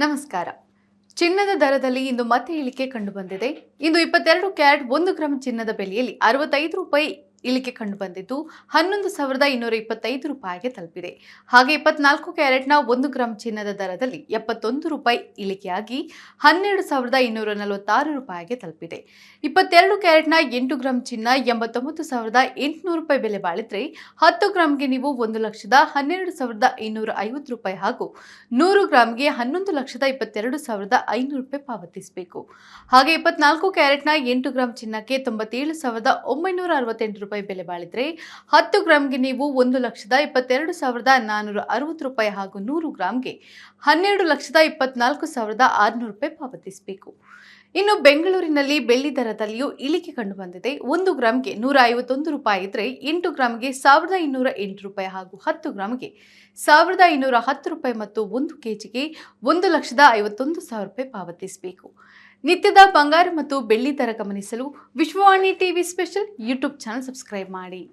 ನಮಸ್ಕಾರ. ಚಿನ್ನದ ದರದಲ್ಲಿ ಇಂದು ಮತ್ತೆ ಇಳಿಕೆ ಕಂಡುಬಂದಿದೆ. ಇಂದು 22 ಕ್ಯಾರೆಟ್ 1 ಗ್ರಾಂ ಚಿನ್ನದ ಬೆಲೆಯಲ್ಲಿ 65 ರೂಪಾಯಿ ಇಳಿಕೆ ಕಂಡುಬಂದಿದ್ದು 11,225 ರೂಪಾಯಿಗೆ ತಲುಪಿದೆ. ಹಾಗೆ 24 ಕ್ಯಾರೆಟ್ನ 1 ಗ್ರಾಂ ಚಿನ್ನದ ದರದಲ್ಲಿ 71 ರೂಪಾಯಿ ಇಳಿಕೆಯಾಗಿ 12,246 ರೂಪಾಯಿಗೆ ತಲುಪಿದೆ. 22 ಕ್ಯಾರೆಟ್ನ 8 ಗ್ರಾಂ ಚಿನ್ನ 89,800 ರೂಪಾಯಿ ಬೆಲೆ ಬಾಳಿದ್ರೆ 10 ಗ್ರಾಂಗೆ ನೀವು 1,12,550 ರೂಪಾಯಿ ಹಾಗೂ 100 ಗ್ರಾಂಗೆ 11,22,500 ರೂಪಾಯಿ ಪಾವತಿಸಬೇಕು. ಹಾಗೆ 24 ಕ್ಯಾರೆಟ್ನ 8 ಗ್ರಾಂ ಚಿನ್ನಕ್ಕೆ 97,968 ರೂಪಾಯಿ ಬೆಲೆ ಬಾಳಿದ್ರೆ 10 ಗ್ರಾಂಗೆ ನೀವು 1,22,460 ರೂಪಾಯಿ ಹಾಗೂ 100 ಗ್ರಾಂಗೆ 12,24,600 ರೂಪಾಯಿ ಪಾವತಿಸಬೇಕು. ಇನ್ನು ಬೆಂಗಳೂರಿನಲ್ಲಿ ಬೆಳ್ಳಿ ದರದಲ್ಲಿಯೂ ಇಳಿಕೆ ಕಂಡುಬಂದಿದೆ. 1 ಗ್ರಾಂಗೆ 151 ರೂಪಾಯಿ ಇದ್ರೆ 8 ಗ್ರಾಂಗೆ 1,208 ರೂಪಾಯಿ ಹಾಗೂ 10 ಗ್ರಾಂಗೆ 1,210 ರೂಪಾಯಿ ಮತ್ತು 1 ಕೆಜಿಗೆ 1,51,000 ರೂಪಾಯಿ ಪಾವತಿಸಬೇಕು. ನಿತ್ಯದ ಬಂಗಾರ ಮತ್ತು ಬೆಳ್ಳಿ ದರ ಗಮನಿಸಲು Vishwavani TV special YouTube channel subscribe ಮಾಡಿ.